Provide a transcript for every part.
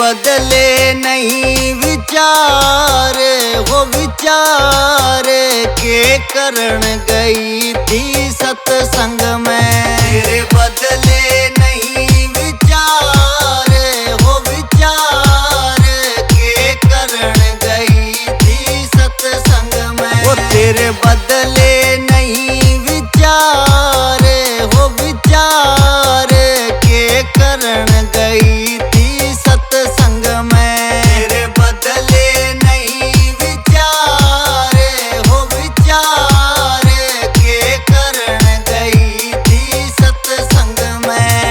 बदले नहीं विचार, वो विचार के करण गई थी सत्संग में। तेरे बदले नहीं विचार, वो विचार के करण गई थी सत्संग में। वो तेरे बदले नहीं विचार, वो विचार के करण गई थी सत्संग में। तेरे बदले नहीं विचार, वो विचार के करण गई थी सत्संग में।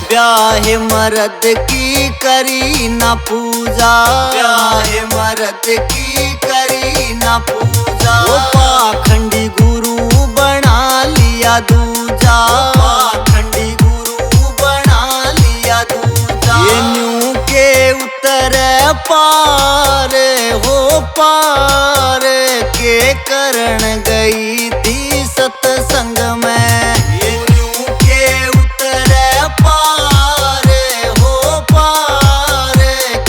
ब्याह मर्द की करी ना पूजा, ब्याह मर्द की करी ना पूजा। वो पाखंडी गुरु बना लिया दूजा, पाखंडी गुरु बना लिया दूजा। ये न्यू के उतर पार, हो पार के करण गई थी सत्संग में। ये न्यू के उतर पार, हो पार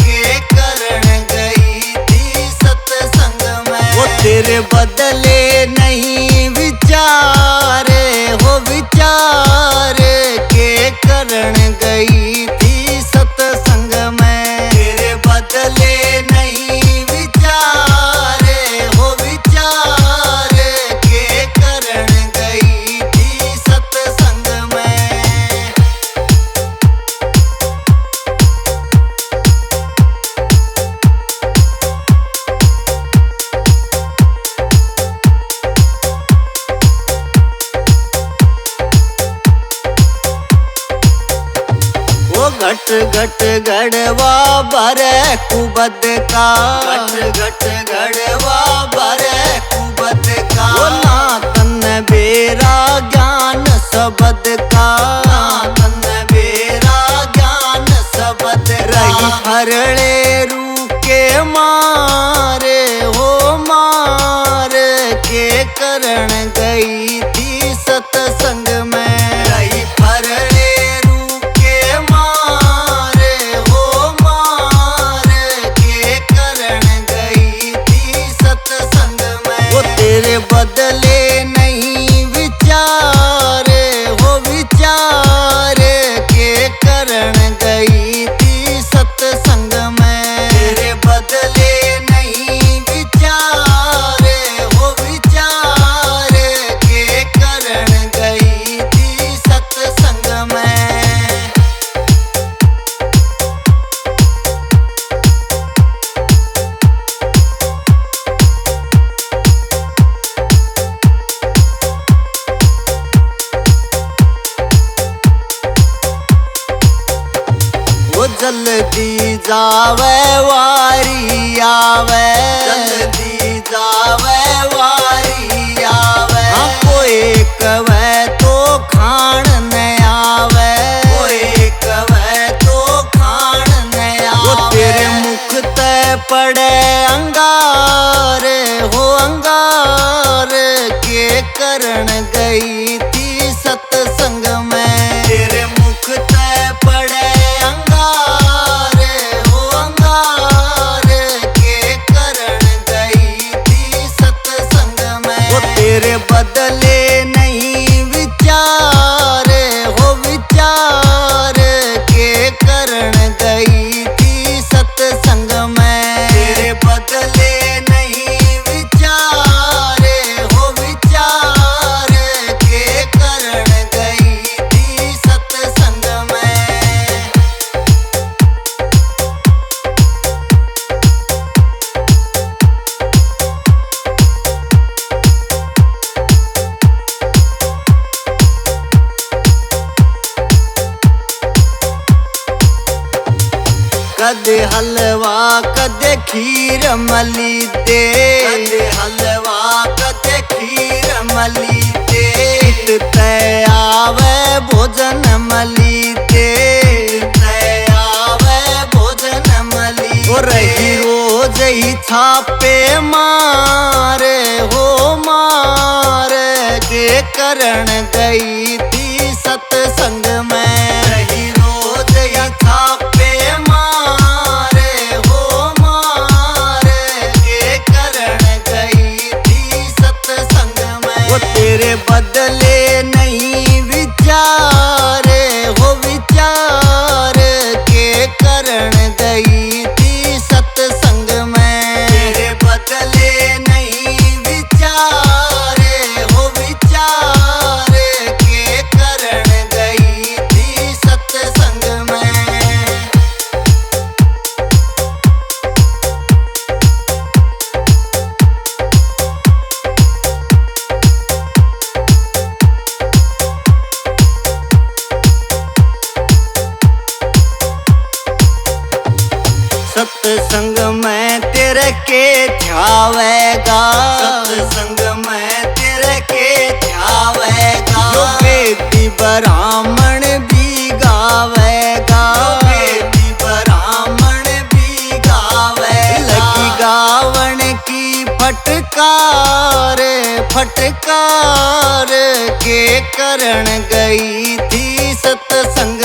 के करण गई थी सत्संग में। वो तेरे बदले नहीं विचार, हो विचार के करण गई थी सत्संग में। तेरे बदले नहीं विचार, हो विचार के करण गई थी सत्संग में। घट घट गढ़वा भरे कुबद का, घट घट गढ़वा भरे कुबद का। वो नातन बेरा ज्ञान सबद का, नातन बेरा ज्ञान सबद। रही हरले रू के मारे, हो मार के करण गई थी सत्संग में। रही हरले तेरे बदले नहीं विचार, हो विचार के करण गई थी सत्संग में। तेरे बदले नहीं विचार, हो विचार के करण गई थी सत्संग में। जल्दी जावे वारी आवे, जल्दी जावे वारी आवे। हाँ कोई कवे तो खान न आवे, कोई कवे तो खान न आवे। वो तेरे मुख ते पड़े अंगार, हो अंगार के करण गई थी सत्संग में। तेरे मुख ते पड़े तेरे बदले नहीं विचार, हो विचार के करण गई थी सत्संग में। तेरे बदले नहीं विचार, हो विचार के करण गई थी सत्संग में। कदे हलवा कदे खीर मली दे, कदे हलवा कदे खीर मली दे। ते आवे भोजन मली दे, ते करण गई थी सत्संग में। रही रोज या छापे मारे हो मारे के करण गई थी सत्संग में। वो तेरे बदले नहीं विचारे हो विचार के करण गई थी सत्संग में। तेरे बदले नहीं विचारे हो विचार के करण गई थी सत्संग में। सत्संग में तेरे के ध्यावेगा। सत्संग में तेरे के ध्यावेगा। जो वेदी ब्राह्मण भी गावेगा। वेदी ब्राह्मण भी गावेगा। लगी गावन की फटकार फटकार के करण गई थी सत्संग